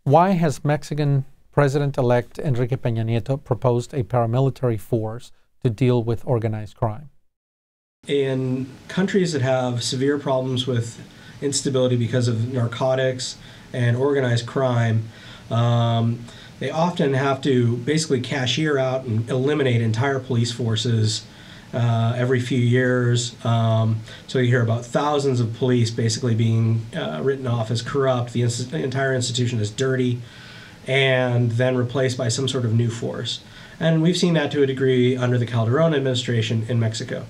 Why has Mexican President-elect Enrique Peña Nieto proposed a paramilitary force to deal with organized crime? In countries that have severe problems with instability because of narcotics and organized crime, they often have to basically cashier out and eliminate entire police forces every few years. So you hear about thousands of police basically being written off as corrupt, the entire institution is dirty, and then replaced by some sort of new force. And we've seen that to a degree under the Calderon administration in Mexico.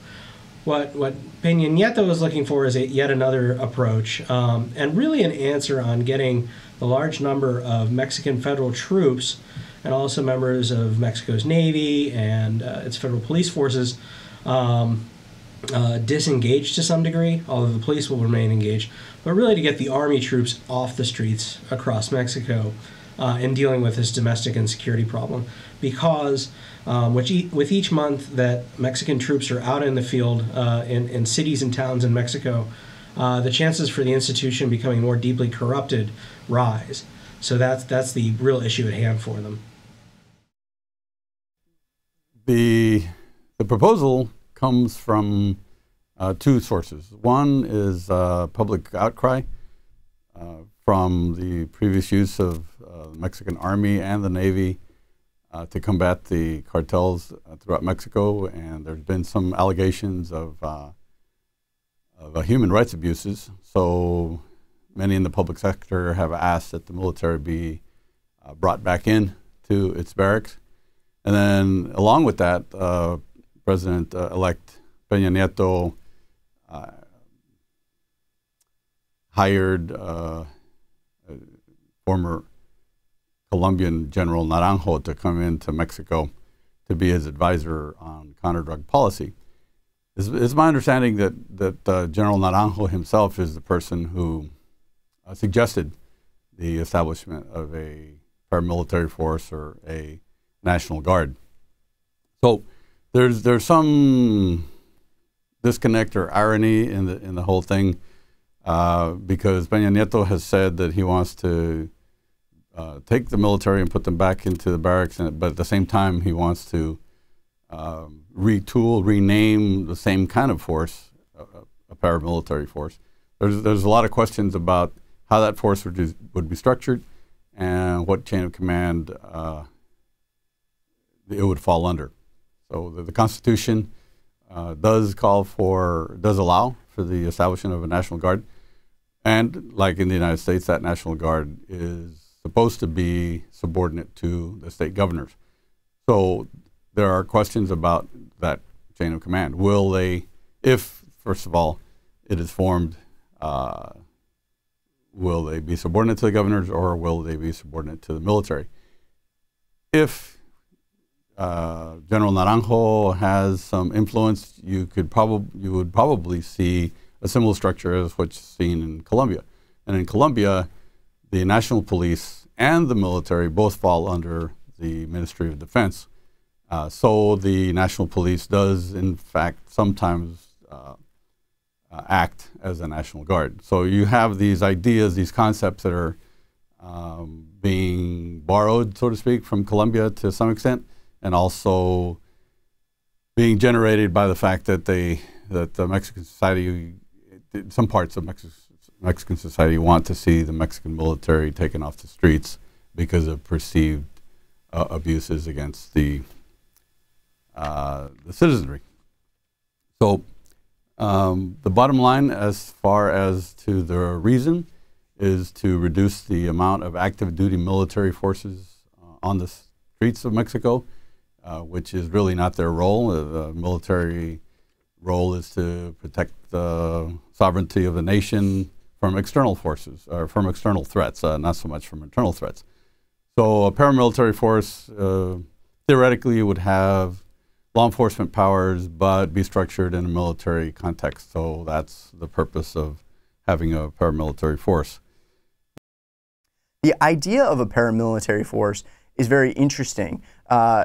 What Peña Nieto is looking for is yet another approach, and really an answer on getting the large number of Mexican federal troops and also members of Mexico's Navy and its federal police forces disengaged to some degree, although the police will remain engaged, but really to get the army troops off the streets across Mexico in dealing with this domestic insecurity problem. Because with each month that Mexican troops are out in the field in cities and towns in Mexico, the chances for the institution becoming more deeply corrupted rise. So that's the real issue at hand for them. The proposal comes from two sources. One is public outcry from the previous use of the Mexican Army and the Navy to combat the cartels throughout Mexico, and there's been some allegations of human rights abuses. So many in the public sector have asked that the military be brought back in to its barracks. And then along with that, President-elect Peña Nieto hired former Colombian General Naranjo to come into Mexico to be his advisor on counter-drug policy. It's my understanding that General Naranjo himself is the person who suggested the establishment of a paramilitary force or a National Guard. So there's some disconnect or irony in the whole thing because Peña Nieto has said that he wants to take the military and put them back into the barracks, but at the same time he wants to retool, rename the same kind of force, a paramilitary force. There's a lot of questions about how that force would be structured and what chain of command it would fall under. So the Constitution does allow for the establishment of a National Guard, and like in the United States, that National Guard is supposed to be subordinate to the state governors. So there are questions about that chain of command. Will they, if first of all it is formed, will they be subordinate to the governors or will they be subordinate to the military? If General Naranjo has some influence, you would probably see a similar structure as what's seen in Colombia. And in Colombia, the national police and the military both fall under the Ministry of Defense. So the national police does, in fact, sometimes act as a National Guard. So you have these ideas, these concepts that are being borrowed, so to speak, from Colombia to some extent, and also being generated by the fact that the Mexican society, some parts of Mexican society want to see the Mexican military taken off the streets because of perceived abuses against the citizenry. So the bottom line as far as to the reason is to reduce the amount of active duty military forces on the streets of Mexico, which is really not their role. The military role is to protect the sovereignty of the nation from external forces, or from external threats, not so much from internal threats. So a paramilitary force theoretically would have law enforcement powers, but be structured in a military context. So that's the purpose of having a paramilitary force. The idea of a paramilitary force is very interesting.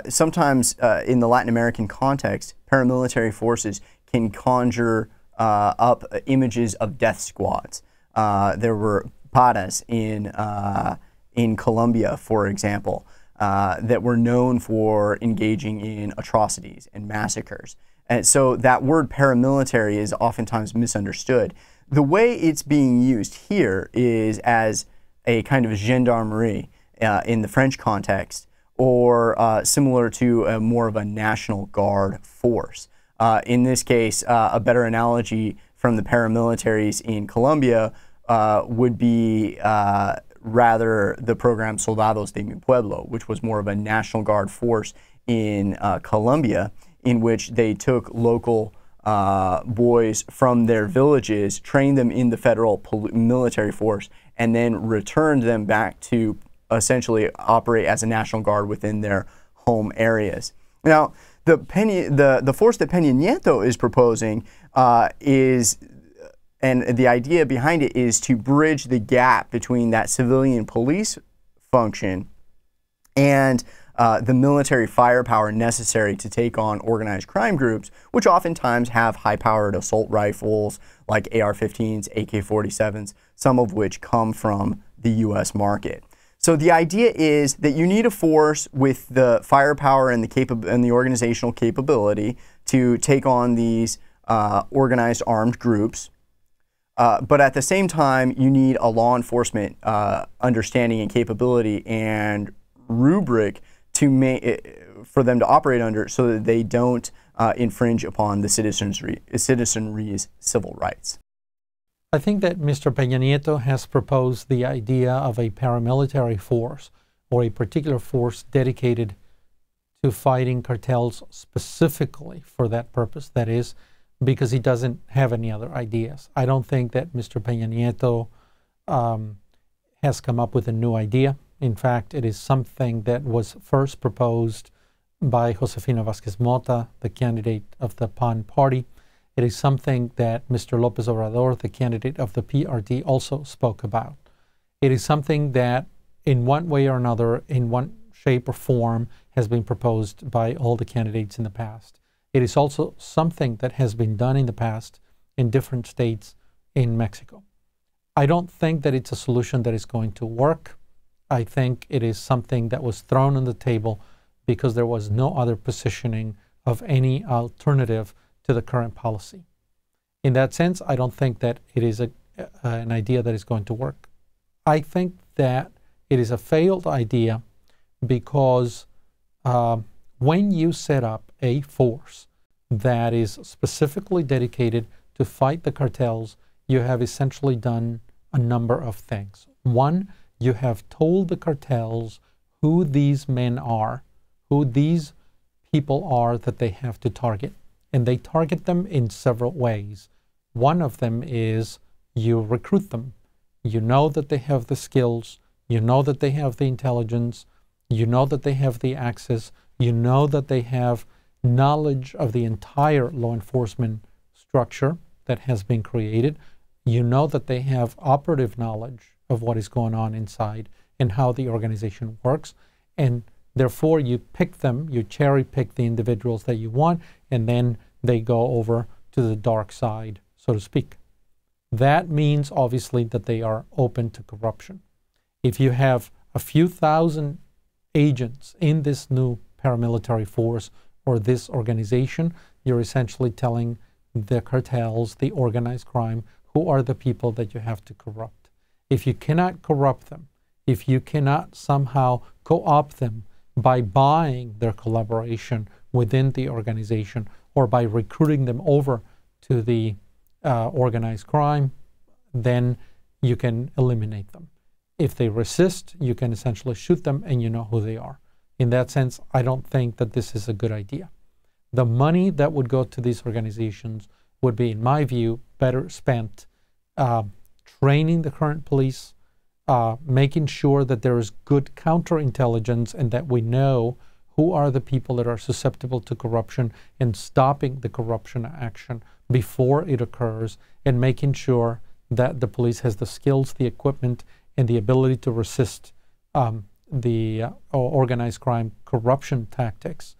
Sometimes in the Latin American context, paramilitary forces can conjure up images of death squads. There were paras in in Colombia, for example, that were known for engaging in atrocities and massacres. And so that word paramilitary is oftentimes misunderstood. The way it's being used here is as a kind of gendarmerie in the French context, or similar to more of a National Guard force. In this case, a better analogy from the paramilitaries in Colombia would be rather the program Soldados de mi Pueblo, which was more of a National Guard force in Colombia, in which they took local boys from their villages, trained them in the federal military force, and then returned them back to essentially operate as a National Guard within their home areas. Now, the force that Peña Nieto is proposing and the idea behind it is to bridge the gap between that civilian police function and the military firepower necessary to take on organized crime groups, which oftentimes have high-powered assault rifles like AR-15s, AK-47s, some of which come from the U.S. market. So the idea is that you need a force with the firepower and the organizational capability to take on these organized armed groups. But at the same time, you need a law enforcement understanding and capability and rubric for them to operate under, so that they don't infringe upon the citizenry's civil rights. I think that Mr. Peña Nieto has proposed the idea of a paramilitary force, or a particular force dedicated to fighting cartels specifically for that purpose. That is, because he doesn't have any other ideas. I don't think that Mr. Peña Nieto has come up with a new idea. In fact, it is something that was first proposed by Josefina Vázquez Mota, the candidate of the PAN party. It is something that Mr. López Obrador, the candidate of the PRD, also spoke about. It is something that, in one way or another, in one shape or form, has been proposed by all the candidates in the past. It is also something that has been done in the past in different states in Mexico. I don't think that it's a solution that is going to work. I think it is something that was thrown on the table because there was no other positioning of any alternative to the current policy. In that sense, I don't think that it is an idea that is going to work. I think that it is a failed idea because when you set up a force that is specifically dedicated to fight the cartels, you have essentially done a number of things. One, you have told the cartels who these men are, who these people are that they have to target. And they target them in several ways. One of them is you recruit them. You know that they have the skills, you know that they have the intelligence, you know that they have the access, you know that they have knowledge of the entire law enforcement structure that has been created. You know that they have operative knowledge of what is going on inside and how the organization works. And therefore, you pick them, you cherry pick the individuals that you want, and then they go over to the dark side, so to speak. That means, obviously, that they are open to corruption. If you have a few thousand agents in this new paramilitary force or this organization, you're essentially telling the cartels, the organized crime, who are the people that you have to corrupt. If you cannot corrupt them, if you cannot somehow co-opt them by buying their collaboration within the organization or by recruiting them over to the organized crime, then you can eliminate them. If they resist, you can essentially shoot them and you know who they are. In that sense, I don't think that this is a good idea. The money that would go to these organizations would be, in my view, better spent training the current police, making sure that there is good counterintelligence and that we know who are the people that are susceptible to corruption and stopping the corruption action before it occurs, and making sure that the police has the skills, the equipment, and the ability to resist the organized crime corruption tactics.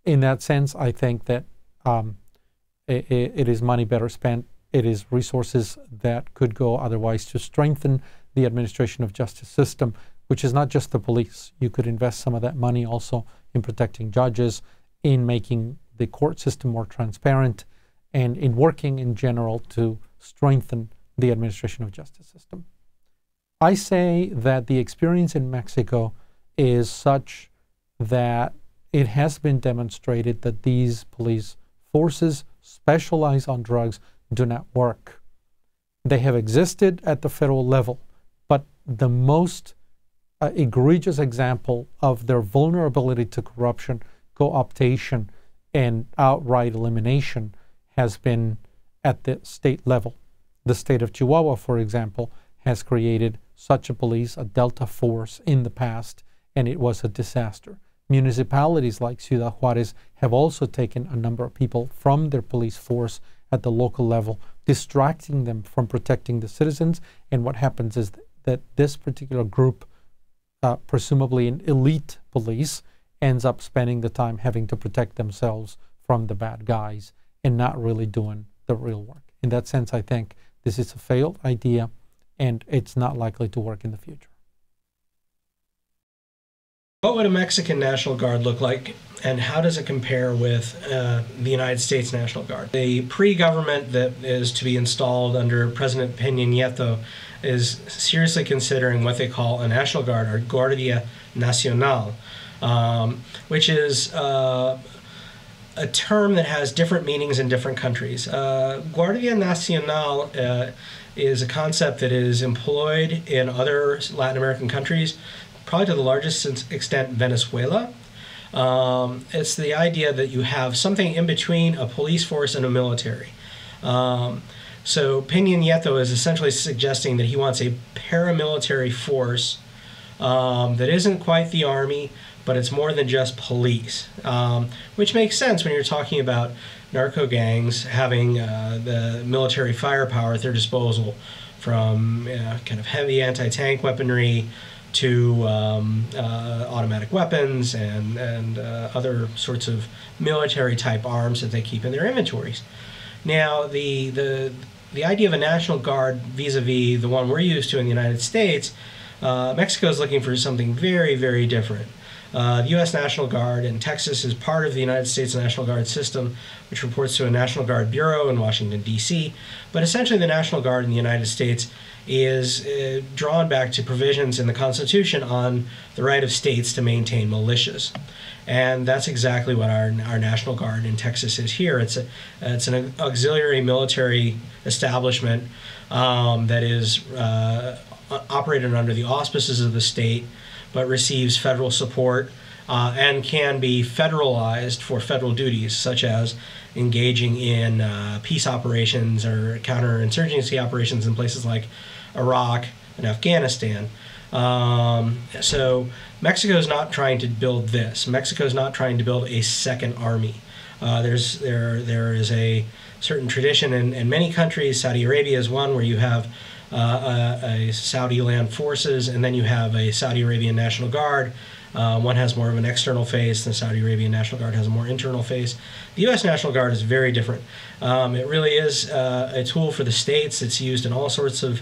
In that sense, I think that it is money better spent. It is resources that could go otherwise to strengthen the administration of justice system, which is not just the police. You could invest some of that money also in protecting judges, in making the court system more transparent, and in working in general to strengthen the administration of justice system. I say that the experience in Mexico is such that it has been demonstrated that these police forces specialized on drugs do not work. They have existed at the federal level, but the most egregious example of their vulnerability to corruption, co-optation, and outright elimination has been at the state level. The state of Chihuahua, for example, has created such a police, a Delta force, in the past, and it was a disaster. Municipalities like Ciudad Juarez have also taken a number of people from their police force at the local level, distracting them from protecting the citizens. And what happens is that this particular group, presumably an elite police, ends up spending the time having to protect themselves from the bad guys and not really doing the real work. In that sense, I think this is a failed idea, and it's not likely to work in the future. What would a Mexican National Guard look like, and how does it compare with the United States National Guard? The pre-government that is to be installed under President Peña Nieto is seriously considering what they call a National Guard, or Guardia Nacional, which is a term that has different meanings in different countries. Guardia Nacional is a concept that is employed in other Latin American countries, probably to the largest extent Venezuela. It's the idea that you have something in between a police force and a military. So Peña Nieto is essentially suggesting that he wants a paramilitary force that isn't quite the army, but it's more than just police, which makes sense when you're talking about narco gangs having the military firepower at their disposal, from kind of heavy anti-tank weaponry to automatic weapons and other sorts of military-type arms that they keep in their inventories. Now, the idea of a National Guard vis-a-vis the one we're used to in the United States, Mexico is looking for something very, very different. The U.S. National Guard in Texas is part of the United States National Guard system, which reports to a National Guard Bureau in Washington, D.C. But essentially the National Guard in the United States is drawn back to provisions in the Constitution on the right of states to maintain militias. And that's exactly what our National Guard in Texas is here. It's an auxiliary military establishment that is operated under the auspices of the state, but receives federal support and can be federalized for federal duties, such as engaging in peace operations or counterinsurgency operations in places like Iraq and Afghanistan. So Mexico is not trying to build this. Mexico is not trying to build a second army. There is a certain tradition in many countries. Saudi Arabia is one, where you have a Saudi land forces, and then you have a Saudi Arabian National Guard. One has more of an external face. The Saudi Arabian National Guard has a more internal face. The U.S. National Guard is very different. It really is a tool for the states. It's used in all sorts of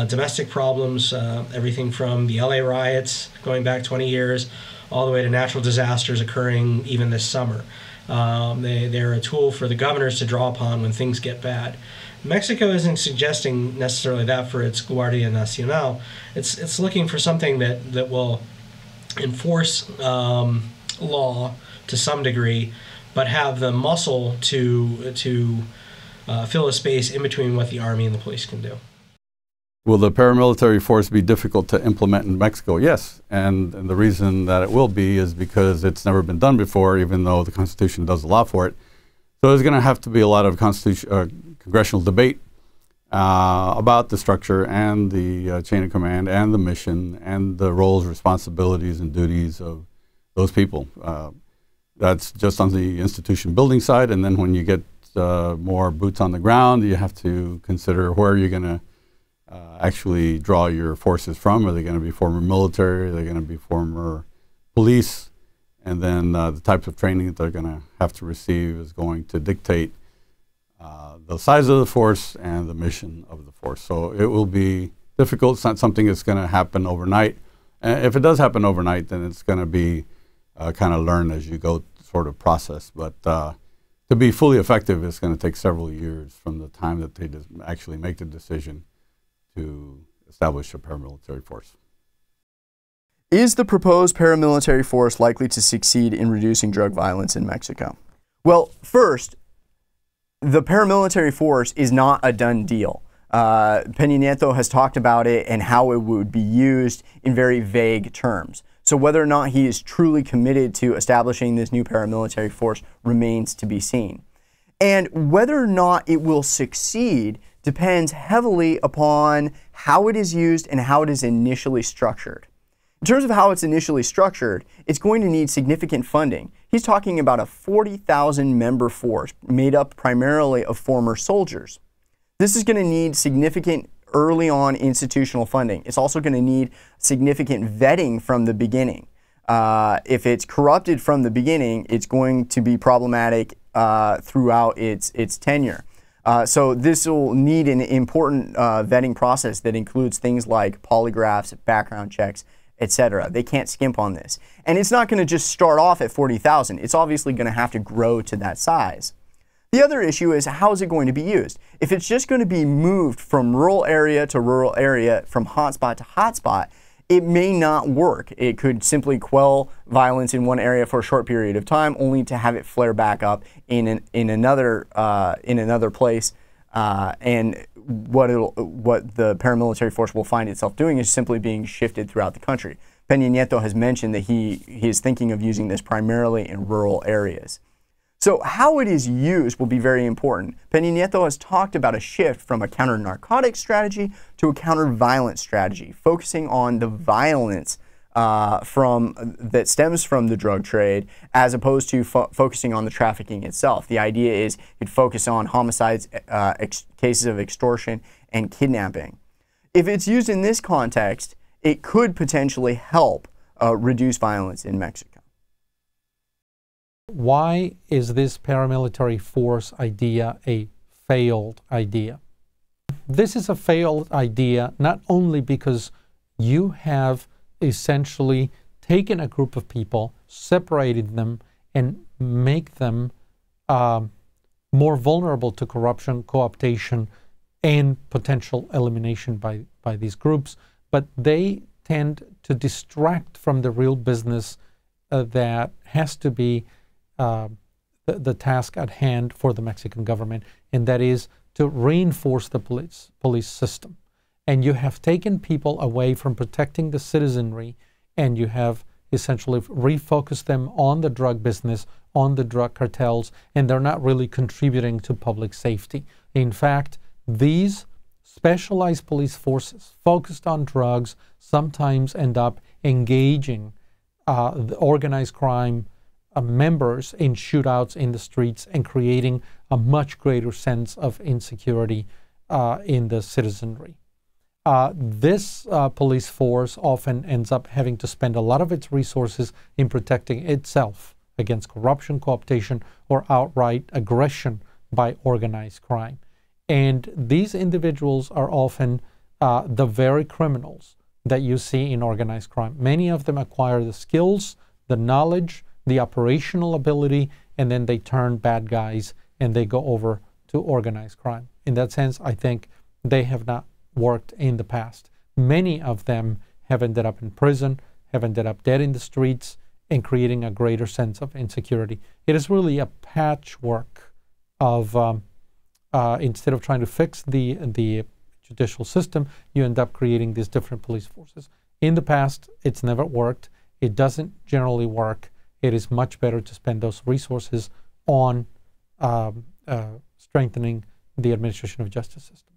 domestic problems, everything from the LA riots going back 20 years all the way to natural disasters occurring even this summer. They're a tool for the governors to draw upon when things get bad. Mexico isn't suggesting necessarily that for its Guardia Nacional. It's looking for something that will enforce law to some degree, but have the muscle to fill a space in between what the army and the police can do. Will the paramilitary force be difficult to implement in Mexico? Yes, and the reason that it will be is because it's never been done before, even though the Constitution does allow for it. So there's going to have to be a lot of congressional debate about the structure and the chain of command and the mission and the roles, responsibilities, and duties of those people. That's just on the institution building side, and then when you get more boots on the ground, you have to consider where you're going to actually draw your forces from. Are they going to be former military? Are they going to be former police? And then the types of training that they're going to have to receive is going to dictate the size of the force and the mission of the force. So it will be difficult. It's not something that's going to happen overnight. And if it does happen overnight, then it's going to be kind of learn as you go sort of process. But to be fully effective, it's going to take several years from the time that they actually make the decision to establish a paramilitary force. Is the proposed paramilitary force likely to succeed in reducing drug violence in Mexico? Well, first, the paramilitary force is not a done deal. Peña Nieto has talked about it and how it would be used in very vague terms. So whether or not he is truly committed to establishing this new paramilitary force remains to be seen. And whether or not it will succeed depends heavily upon how it is used and how it is initially structured. In terms of how it's initially structured, it's going to need significant funding. He's talking about a 40,000 member force made up primarily of former soldiers. This is going to need significant early on institutional funding. It's also going to need significant vetting from the beginning. If it's corrupted from the beginning, it's going to be problematic throughout its tenure. So this will need an important vetting process that includes things like polygraphs, background checks, etc. They can't skimp on this. And it's not going to just start off at 40,000. It's obviously going to have to grow to that size. The other issue is, how is it going to be used? If it's just going to be moved from rural area to rural area, from hotspot to hotspot, it may not work. It could simply quell violence in one area for a short period of time, only to have it flare back up in another place. And what the paramilitary force will find itself doing is simply being shifted throughout the country. Peña Nieto has mentioned that he is thinking of using this primarily in rural areas. So how it is used will be very important. Peña Nieto has talked about a shift from a counter-narcotics strategy to a counter-violence strategy, focusing on the violence that stems from the drug trade, as opposed to focusing on the trafficking itself. The idea is he'd focus on homicides, cases of extortion, and kidnapping. If it's used in this context, it could potentially help reduce violence in Mexico. Why is this paramilitary force idea a failed idea? This is a failed idea not only because you have essentially taken a group of people, separated them, and make them more vulnerable to corruption, co-optation, and potential elimination by these groups, but they tend to distract from the real business that has to be the task at hand for the Mexican government, and that is to reinforce the police system. And you have taken people away from protecting the citizenry, and you have essentially refocused them on the drug business, on the drug cartels, and they're not really contributing to public safety. In fact, these specialized police forces focused on drugs sometimes end up engaging the organized crime members in shootouts in the streets and creating a much greater sense of insecurity in the citizenry. This police force often ends up having to spend a lot of its resources in protecting itself against corruption, co-optation, or outright aggression by organized crime. And these individuals are often the very criminals that you see in organized crime. Many of them acquire the skills, the knowledge, the operational ability, and then they turn bad guys and they go over to organized crime. In that sense, I think they have not worked in the past. Many of them have ended up in prison, have ended up dead in the streets, and creating a greater sense of insecurity. It is really a patchwork of, instead of trying to fix the judicial system, you end up creating these different police forces. In the past, it's never worked. It doesn't generally work. It is much better to spend those resources on strengthening the administration of justice system.